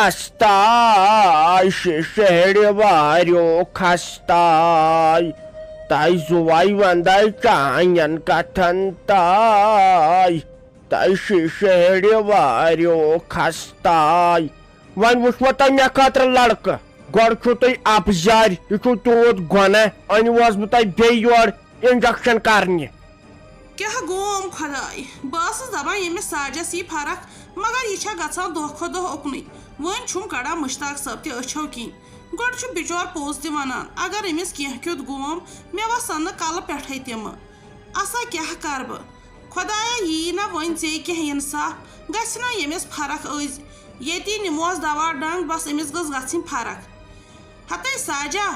astay şişehri varyo kastay tay zuvay vanday kanyan katantay tay şişehri varyo kastay van vuşmata mya khatra ladka gor chu tay apzar yu chu tod gona ani was bu tay beyor injection karni کیٛاہ گوم خۄداے بہٕ ٲسٕس دپان ییٚمِس ساجس یی فرق مگر یہِ چھےٚ گژھان دۄہ کھۄتہٕ دۄہ اُکنُے وۄنۍ چھُم کڑان مشتاق صٲب تہِ أچھو کِنۍ گۄڈٕ چھُ بِچور پوٚز تہِ ونان اگر أمِس کینٛہہ کیُتھ گوم مےٚ وسن نہٕ کلہٕ پٮ۪ٹھے تِمہٕ اسا کیٛاہ کرٕ بہٕ خۄدایا یی نا وۄنۍ ژےٚ کینٛہہ اِنصاف گژھِ نا ییٚمِس فرق أزۍ ییٚتی نِموس دوا ڈنٛگ بس أمِس گٔژھ گژھٕنۍ فرق ہتے ساجا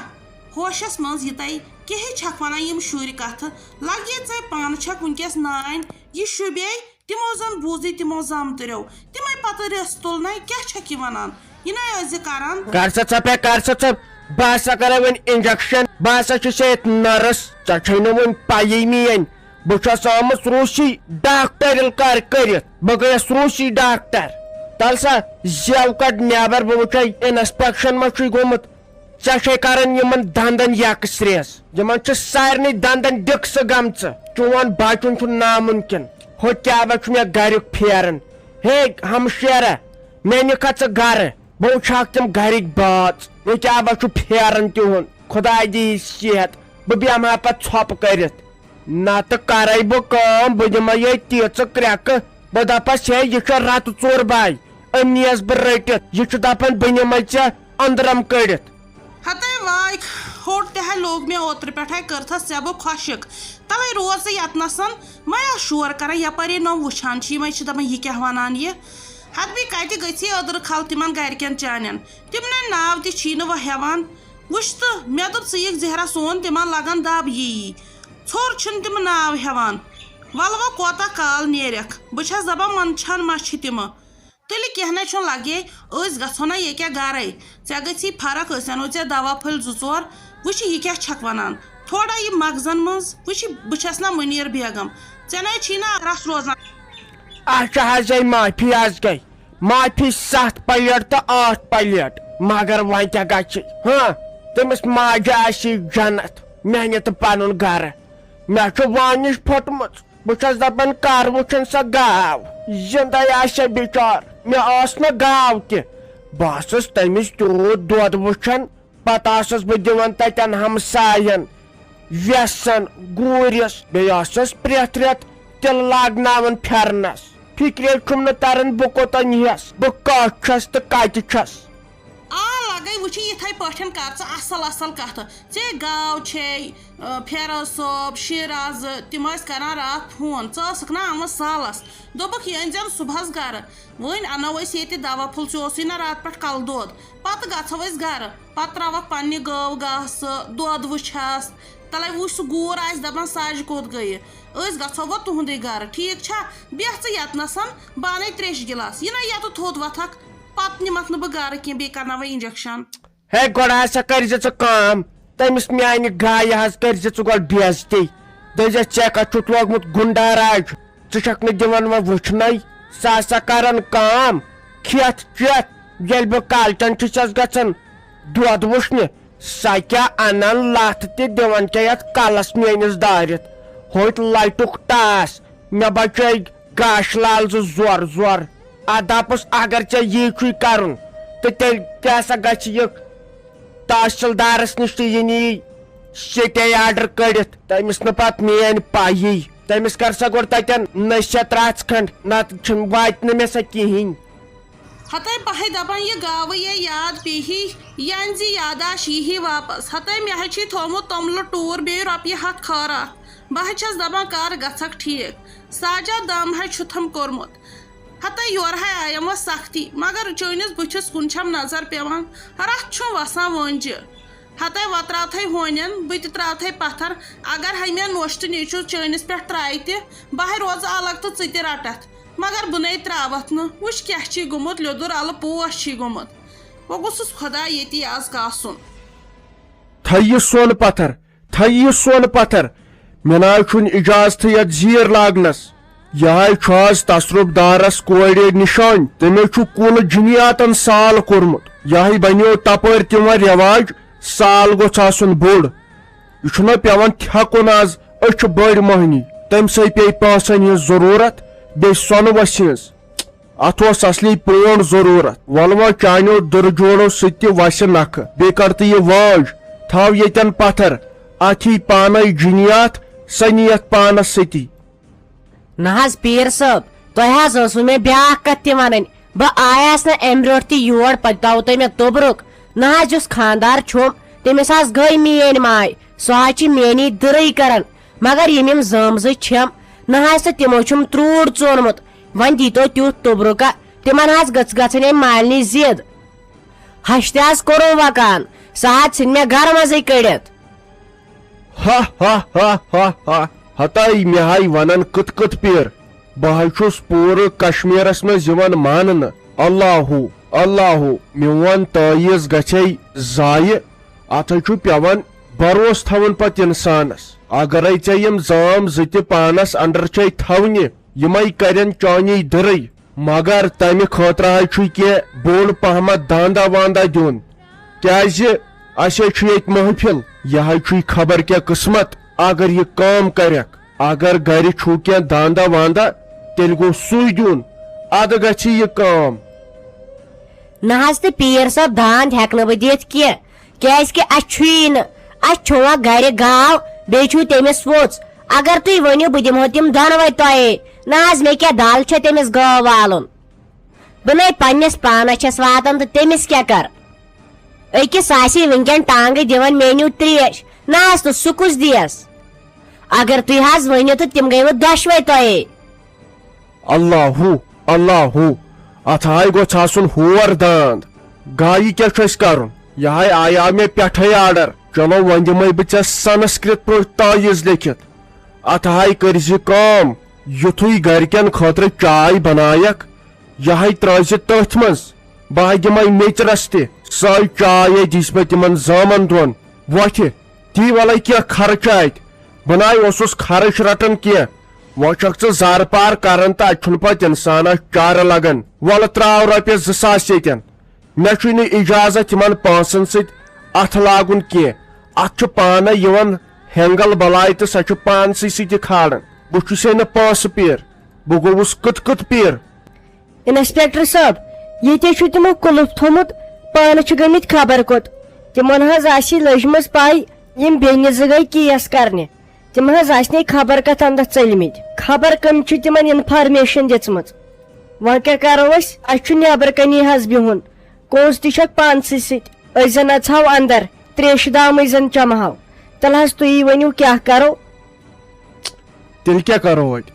ہوشس منٛز یِتے کیٛاہ چھکھ ونان یِم شُرۍ کتھٕ لگے ژےٚ پانہٕ چھکھ ونکیٚس نانۍ یہِ شُبے تِمو زن بوٗزٕے تِمو زامتٕرٮ۪و تِمے پتہٕ رِس تُلنے کیٛاہ چھکھ یہِ ونان یہِ نَے ٲسۍ زِ کران کر سا ژپے کر سا ژپ بہٕ ہسا کرے وۄنۍ انجکشن بہٕ ہسا چھُس ییٚتہِ نٔرٕس ژےٚ چھے نہٕ وۄنۍ پیی میٲنۍ بہٕ چھُس آمٕژ روٗسی ڈاکٹر کر کٔرِتھ بہٕ گٔیس روٗسی ڈاکٹر تل سا زیو کڑ نٮ۪بر بہٕ وٕچھے انسپیکشن ما چھُے گوٚمُت ژےٚ چھے کران یِمن دندن یکسریس یِمن چھِ سارنٕے دندن ڈِکسہٕ گمژٕ چون بچُن چھُ نامُمکِن ہُہ کیٛاہ چھُ مےٚ گریُک پھیران ہے ہمشیرا مےٚ نِکھا ژٕ گرٕ بہٕ وٕچھکھ تِم گرِکۍ باژ یہِ کیٛاہ چھُ پھیران تِہُنٛد خۄداے دِیی صحت بہٕ بیٚہمہٕ ہا پتہٕ ژھۄپہٕ کٔرِتھ نتہٕ کرے بہٕ کٲم بہٕ دِمے ییٚتہِ تیٖژٕ کرٛٮ۪کہٕ بہٕ دپس ہے یہِ چھُ رتہٕ ژور باے أمۍ نیس بہٕ رٔٹِتھ یہِ چھُ دپان بہٕ نِمے ژےٚ أنٛدرم کٔڑِتھ ہتے واے ہوٚٹ تہِ ہے لوگ مےٚ اوترٕ پٮ۪ٹھے کٔرتھس ژےٚ بہٕ خۄشِک توے روز ژٕ یتنسن مےٚ آس شور کران یپٲری نوٚم وٕچھان چھِ یِمے چھِ دپان یہِ کیٛاہ ونان یہِ ہتہٕ بیٚیہِ کتہِ گٔژھی أدرٕ کھل تِمن گرِکٮ۪ن چانٮ۪ن تِمنٕے ناو تہِ چھی نہٕ وۄنۍ ہٮ۪وان وٕچھ تہٕ مےٚ دوٚپ ژٕ یِکھ زہرا سون تِمن لگان دب یی ژھوٚر چھِنہٕ تِم ناو ہٮ۪وان ولہٕ وۄنۍ کوتاہ کال نیرکھ بہٕ چھس دپان منٛدچھان ما چھِ تِمہٕ تیٚلہِ کینٛہہ نَے چھُنہٕ لگے أسۍ گژھو نا ییٚکیٛاہ گرے ژےٚ گژھی فرق أسۍ انو ژےٚ دوا پھٔلۍ 2-4 وٕچھ یہِ کیٛاہ چھکھ ونان تھوڑا یہِ مغزن منٛز وٕچھ بہٕ چھس نا مُنیٖر بیگم ژےٚ نَے چھی نا رس روزان اچھا حظ معافی حظ گٔے معافی 7 پلیٹ تہٕ 8 پلیٹ مگر وۄنۍ کیٛاہ گژھِ ہاں تٔمِس ماجہِ آسہِ جنت مےٚ نہِ تہٕ پنُن گرٕ مےٚ چھُ وانِش پھٔٹمٕژ بہٕ چھس دپان کر وٕچھن سۄ گاو زندے آسہِ بِچار مےٚ ٲس نہٕ گاو تہِ بہٕ ٲسٕس تٔمِس تیوٗت دۄد وٕچھان پتہٕ ٲسٕس بہٕ دِوان تتٮ۪ن ہمساین ویسن گوٗرِس بیٚیہِ ٲسٕس پرٛٮ۪تھ رٮ۪تھ تِلہٕ لاگناوان پھیرنس فِکرے چھُم نہٕ تران بہٕ کوٚتن یِیَس بہٕ کتھ چھس تہٕ کتہِ چھس آ لگے وٕچھ یِتھے پٲٹھۍ کر ژٕ اصل اصل کتھٕ ژےٚ گاو چھے پھیروز صٲب شیرازٕ تِم ٲسۍ کران راتھ فون ژٕ ٲسٕکھ نا آمٕژ سالس دوٚپُکھ یہِ أنۍزٮ۪ن صُبحس گرٕ وۄنۍ انو أسۍ ییٚتہِ دوا پھوٚل ژےٚ اوسُے نا راتہٕ پٮ۪ٹھ کلہٕ دود پتہٕ گژھو أسۍ گرٕ پتہٕ تراوکھ پننہِ گٲو گاسہٕ دۄد وٕچھس تلے وٕچھ سُہ گوٗر آسہِ دپان ساجہِ کوٚت گٔیہِ أسۍ گژھو وۄنۍ تُہُنٛدُے گرٕ ٹھیٖک چھا بیٚہہ ژٕ یتنسن بہٕ انے 3 گِلاس یہِ نا یتہٕ تھوٚد وۄتھکھ پتہٕ نِمکھ نہٕ بہٕ گرٕ کینٛہہ بیٚیہِ کرناوے انجکشن ہے گۄڈٕ ہسا کٔرزِ ژٕ کٲم تٔمِس میانہِ گایہِ حظ کٔرزِ ژٕ گۄڈٕ بےٚعزتی دٔپزٮ۪س ژےٚ کتھ چھُتھ لوگمُت گُنڈا راج ژٕ چھکھ نہٕ دِوان وۄنۍ وٕچھنَے سُہ ہسا کران کٲم کھٮ۪تھ چٮ۪تھ ییٚلہِ بہٕ کالچن چھُسس گژھان دۄد وٕچھنہِ سۄ کیٛاہ انان لتھ تہِ دِوان کیٛاہ یتھ کلس میٲنِس دٲرِتھ ہوٚتۍ لٹُک ٹاس مےٚ بچٲے گاشہٕ لال 2 زور دپُس اگر ژےٚ یی چھُے کرُن تہٕ تیٚلہِ کیٛاہ سا گژھِ یہِ تحصیلدارس نِش تہِ یہِ نی سِٹے آرڈر کٔڑِتھ تٔمِس نہٕ پتہٕ میٲنۍ پیی تٔمِس کر سا گۄڈٕ تتٮ۪ن نصیحت 3 کھنڈ نتہٕ چھُنہٕ واتہِ نہٕ مےٚ سۄ کِہینۍ ہتے بہے دپان یہِ گاوٕ یے یاد پیہی یہِ انہِ زِ یاداش یی واپس ہتے مےٚ حظ چھی تھومُت توٚملہٕ ٹوٗر بیٚیہِ رۄپیہِ 100 خٲرات بہٕ حظ چھس دپان کر گژھکھ ٹھیٖک ساجا دم حظ چھُتھم کوٚرمُت ہتے یورٕ ہے آیم وۄنۍ سختی مگر چٲنِس بٕتھِس کُن چھم نظر پیوان رتھ چھُم وسان وٲنجہِ ہتے وۄنۍ تراوتھے ہونٮ۪ن بہٕ تہِ تراوتھے پتھر اگر ہے مےٚ نوٚش تہٕ نیچوٗ چٲنِس پٮ۪ٹھ ترٛایہِ تہِ بہٕ ہے روزٕ الگ تہٕ ژٕ تہِ رٹکھ مگر بہٕ نَے تراوتھ نہٕ وٕچھ کیٛاہ چھی گوٚمُت لیٚدُر الہٕ پوش چھی گوٚمُت وۄنۍ گوٚژھُس خۄداے ییٚتی آز کاسُن تھیہِ سونہٕ پتھر مےٚ نہ حظ چھُنہٕ اِجازتھٕے یتھ زیٖر لاگنس یہ آز تصرف دارس کورِ نشان تمے کل جنیاتن سال کورمت یہ بنیو تپر تم رواج سال گوژھ آسن بوڑ یہ پیوان تھکن آز اچھ بڑ مہنی تم سی پی پونسن ہز ضرورت بی سونوس ہز ات اصلی پونڈ ضرورت ولو چانو درجوڑو ست وس نکھ بی کر تو یہ واج تھو یتن پتھر اتھی پانے جنیات سنیت پانس ستی نہ پیر صٲب تۄہہِ حظ ٲسوٕ مےٚ بیٛاکھ کتھ تہِ ونٕنۍ بہٕ آیاس نہٕ امہِ برونٛٹھ تہِ یور پتاو تۄہہِ مےٚ توٚبرُک نہ حظ یُس خاندار چھُم تٔمِس حظ گٔے میٲنۍ ماے سۄ حظ چھِ میٲنی دٕرٕے کران مگر یِم زٲمزٕ چھَم نہ حظ تہٕ تِمو چھُم تروٗڑ ژونمُت وۄنۍ دیٖتو تیُتھ توٚبرُکا تِمن حظ گژھٕنۍ امہِ مالنٕچ ضد ہش تہِ حظ کوٚرُم وکان سۄ حظ ژھٕنۍ مےٚ گرٕ منٛزٕے کٔڑِتھ ہا ہا ہا ہا ہا ہتائی مے ہائی ونان کت کت پیر بہ چھس پور کشمیرس مز مان اللہ اللہ میون تعیز گھے ضائع ات پیوان بروس تھون پت انسانس اگر یم زام زت پانس انڈر چھ تھونہ یمے کرن چانی درے مگر تمہ خاطر کی بوڑ پہمت داندہ واندہ دون کیاز اسے یت محفل یہ خبر کیا قسمت اگر یہ کام کرک اگر گھر چھو کی داندہ واندہ تیل گو سوئی دون اد گچھی یہ کام نہ حظ تہٕ پیٖر صٲب داند ہیٚکہٕ نہٕ بہٕ دِتھ کینٛہہ کیازِ کہ اسہِ چھُیی نہٕ اسہِ چھُوا گرِ گاو بیٚیہِ چھُو تٔمِس ووٚژھ اگر تُہۍ ؤنِو بہٕ دِمہو تِم دۄنوے تۄہے نہ حظ مےٚ کیٛاہ دل چھےٚ تٔمِس گٲو والُن بہٕ نَے پننِس پانس چھس واتان تہٕ تٔمِس کیٛاہ کر أکِس آسی وٕنکٮ۪ن ٹانگہٕ دِوان مےٚ أنِو تریش نہ حظ تہٕ سُہ کُس دِیس اگر تُہۍ حظ ؤنِو تہٕ تِم گٔیوٕ دۄشوے تۄہے اللہ اللہ ات ہائی گوژھ آسن ہور داند گایہِ کیا چھُ اسہِ کرُن یہ آیا مے پٮ۪ٹھے آرڈر چلو وۄنۍ دِمے بہٕ ژےٚ سنسکرت پٲٹھۍ تعیٖز لیکھِتھ ات ہائی کٔرزِ کٲم یُتھُے گرِکٮ۪ن خٲطرٕ چاے بنایکھ یہ ترٲزِ تٔتھۍ منٛز بہٕ دِمے میچرس تہِ سۄے چاے دِس بہٕ تِمن زامن دۄن وۄتھِ دی وَلے کینٛہہ خرچہ اتہِ بہٕ ناے اوسُس خرچ رٹان کینٛہہ وۄنۍ چھکھ ژٕ زار پار کران تہٕ اتہِ چھُنہٕ پتہٕ انسانس چارٕ لگان ولہٕ تراو رۄپیس 2000 ییٚتٮ۪ن مےٚ چھُے نہٕ اجازت یِمن پونسن سۭتۍ اتھ لاگُن کینٛہہ اتھ چھُ پانے یِوان ہینگل بلاے تہٕ سۄ چھِ پانسٕے سۭتۍ کھالان بہٕ چھُسے نہٕ پونسہٕ پیر بہٕ گوٚوُس کٕت پیر انسپیکٹر صٲب ییٚتے چھُ تِمو کُلُف تھوٚمُت پانہٕ چھِ گٔمٕتۍ خبر کوٚت تِمن حظ آسہِ لٔجمٕژ پاے یِم بیٚنہِ زٕ گٔے کیس کرنہِ تِم حظ آسنے خبر کتھ اندس ژٔلمٕتۍ خبر کٔمۍ چھِ تِمن انفارمیشن دِژمٕژ وۄنۍ کیٛاہ کرو أسۍ اسہِ چھُ نیبر کنی حظ بِہُن کوٚز تہِ چھکھ پانسٕے سۭتۍ أسۍ زن اژہو اندر تریشہِ دامٕے زن چمہو تیٚلہِ حظ تُہی ؤنِو کیٛاہ کرو تیٚلہِ کیٛاہ کرو وۄنۍ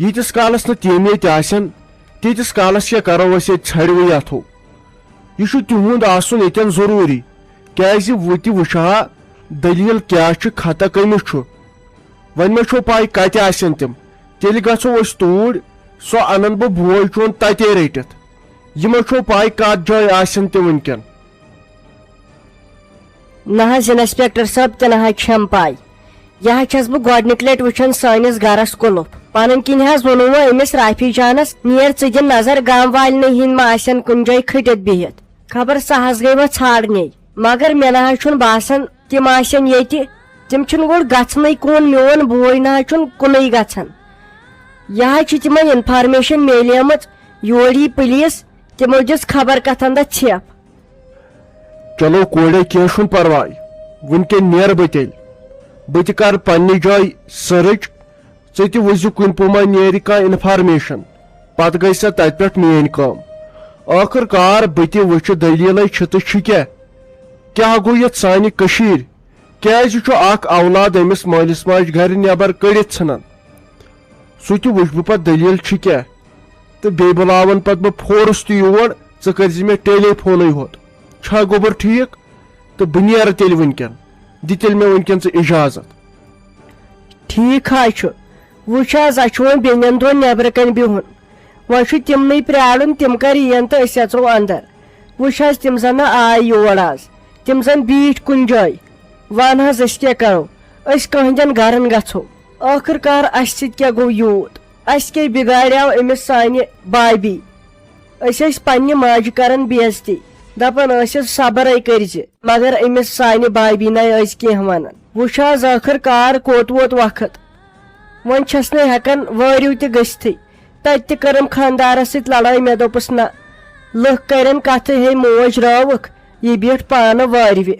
ییٖتِس کالس نہٕ تِم ییٚتہِ آسن تیٖتِس کالس کیٛاہ کرو أسۍ ییٚتہِ ژھرِوٕے اتھو یہ چھُ تِہُنٛد آسُن ییٚتٮ۪ن ضروٗری کیٛازِ وٕ تہِ وٕچھِ ہا دٔلیٖل کیٛاہ چھُ خطا کٔمِس چھُ وۄنۍ مےٚ چھو پاے کتہِ آسن تِم تیٚلہِ گژھو أسۍ توٗرۍ سۄ انن بہٕ بوے چون تتے رٔٹِتھ یہ مےٚ چھو پاے کتھ جایہِ آسن تہِ وٕنکٮ۪ن نہ حظ انسپیکٹر صٲب تہِ نہ حظ چھم پاے یہ حظ چھس بہٕ گۄڈنِچ لٹہِ وٕچھان سٲنِس گرس کُلُف پنٕنۍ کِنۍ حظ ووٚنوٕ وۄنۍ أمِس رافی جانس نیر ژٕ دِ نظر گام والنٕے ہِنٛدۍ ما آسن کُنہِ جایہِ کھٔٹِتھ بِہِتھ خبر سۄ حظ گٔے وۄنۍ ژھانڈنے مگر مےٚ نہ حظ چھُنہٕ باسان تِم آسن ییٚتہِ تِم چھِنہٕ گۄڈٕ گژھنٕے کُن میون بوے نہ حظ چھُنہٕ کُنُے گژھان یہ حظ چھِ تِمن انفارمیشن میلیمٕژ یور یی پُلیٖس تِمو دِژ خبر کتھ اندس ژھٮ۪پ چلو کورے کینٛہہ چھُنہٕ پرواے وٕنکٮ۪ن نیرٕ بہٕ تیٚلہِ بہٕ تہِ کرٕ پننہِ جایہِ سٔرٕچ ژٕ تہِ وٕچھزِ کُنہِ پوٗما نیرِ کانٛہہ انفارمیشن پتہٕ گژھِ سۄ تتہِ پٮ۪ٹھ میٲنۍ کٲم ٲخٕر کار بہٕ تہِ وٕچھِ دٔلیٖلے چھِ تہٕ چھِ کیٛاہ گوٚو یتھ سانہِ کٔشیٖرِ کیٛازِ چھُ اکھ اولاد أمِس مٲلِس ماجہِ گرِ نٮ۪بر کٔڑِتھ ژھٕنان سُہ تہِ وٕچھِ بہٕ پتہٕ دٔلیٖل چھِ کیٛاہ تہٕ بیٚیہِ بُلاون پتہٕ بہٕ فورس تہِ یور ژٕ کٔرزِ مےٚ ٹیلی فونٕے ہوت چھا گوٚبُر ٹھیٖک تہٕ بہٕ نیرٕ تیٚلہِ وٕنکٮ۪ن دِ تیٚلہِ مےٚ وٕنکٮ۪ن ژٕ اجازت ٹھیٖک حظ چھُ وٕچھ حظ اسہِ چھُ وۄنۍ بیٚنٮ۪ن دۄن نٮ۪برٕ کنۍ بِہُن وۄنۍ چھُ تِمنٕے پرٛارُن تِم کر یِن تہٕ أسۍ اژو اندر وٕچھ حظ تِم زن نہٕ آے یور آز تِم زن بیٖٹھۍ کُنہِ جایہِ وَن حظ أسۍ کیٛاہ کرو أسۍ کٕہٕنٛدٮ۪ن گرن گژھو ٲخٕر کار اسہِ سۭتۍ کیٛاہ گوٚو یوٗت اس کے بگاڑیو امس سانہ بابی اس پنہ ماجہ کران بےعزتی دپان ٲسِس صبرے کرزِ مگر امس سانہ بابی نَے ٲسۍ کینٛہہ ونان وٕچھ حظ ٲخر کار کوٚت ووت وقت وۄنۍ چھس نہٕ ہٮ۪کان وٲرِو تہِ گٔژھتھٕے تتہِ تہِ کٔرٕم خانٛدارس سۭتۍ لڑٲے مےٚ دوٚپُس نہ لُکھ کرن کتھٕ ہے موج رٲوٕکھ یہِ بیٖٹھ پانہٕ وٲرِوِ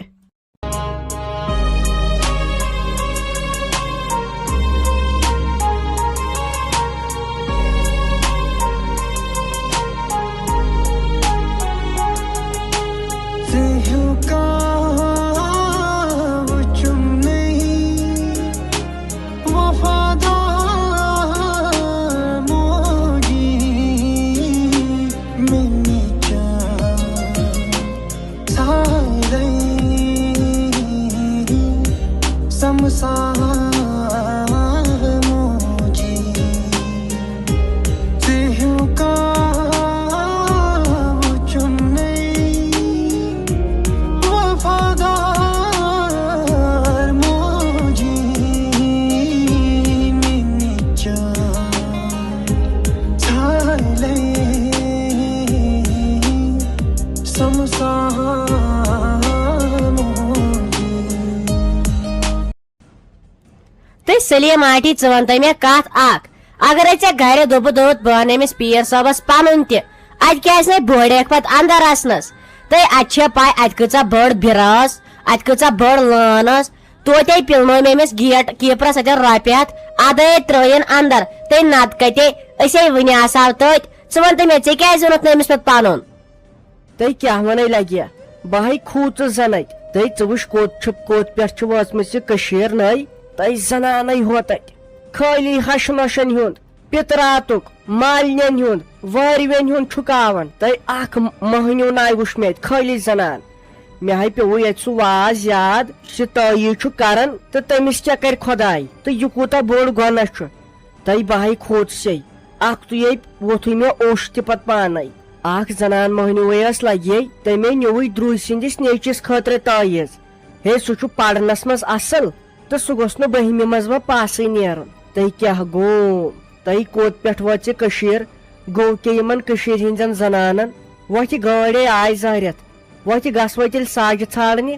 سلیم آنٹی ژٕ ون تہٕ مےٚ کتھ اکھ اگرے ژےٚ گرِ دوٚپُتھ بہٕ انہٕ أمِس پیٖر صٲبس پنُن تہِ اتہِ کیازِ نَے بوڑیکھ پتہٕ اندر اژنس تہٕ اتہِ چھےٚ پاے اتہِ کۭژاہ بٔڑ بِرٕ ٲس اتہِ کۭژاہ بٔڑ لٲن ٲس توتے پِلنٲوۍ أمِس گیٹ کیٖپرس اتٮ۪ن رۄپیہِ ہتھ ادے ترٲیِن اندر تہٕ نتہٕ کتے أسے وُنہِ آسہو تٔتۍ ژٕ ون تہٕ مےٚ ژےٚ کیازِ ووٚنُتھ نہٕ أمِس پتہٕ پنُن تُہۍ کیٛاہ ونے لگیا بہے کھوٗژٕس زن اتہِ ژٕ وٕچھ کوٚت پٮ۪ٹھ چھِ وٲژمٕژ یہِ کٔشیٖر نٔے تۄہہِ زنانے ہوت اتہِ خٲلی ہش نۄشن ہُنٛد پِتراتُک مالنٮ۪ن ہُنٛد وٲرۍوٮ۪ن ہُنٛد چھُکاون تۄہہِ اکھ مٔہنیوٗ ناے وٕچھ مےٚ اتہِ خٲلی زنان مےٚ ہاے پیوٚوُ ییٚتہِ سُہ واز یاد سُہ تٲیی چھُ کران تہٕ تٔمِس کیٛاہ کرِ خۄداے تہٕ یہِ کوٗتاہ بوٚڑ گۄناہ چھُ تۄہہِ بہے کھوٗژسے اکھ تُہۍ ووٚتھُے مےٚ اوٚش تہِ پتہٕ پانے اکھ زنان مٔہنیوٗے ٲس لگے تٔمے نیوٗوٕے درٛوے سٕنٛدِس نیچوِس خٲطرٕ تٲیٖز ہے سُہ چھُ پرنس منٛز اصل تہٕ سُہ گوٚژھ نہٕ بٔہمہِ منٛز وۄنۍ پاسٕے نیرُن تۄہہِ کیٛاہ گوٚو تۄہہِ کوٚت پٮ۪ٹھ وٲژ یہِ کٔشیٖر گوٚو کہِ یِمن کٔشیٖرِ ہٕنٛدٮ۪ن زنانن وۄتھِ گٲڑے آے زٲرِتھ وۄتھِ گژھوے تیٚلہِ ساجہِ ژھانڈنہِ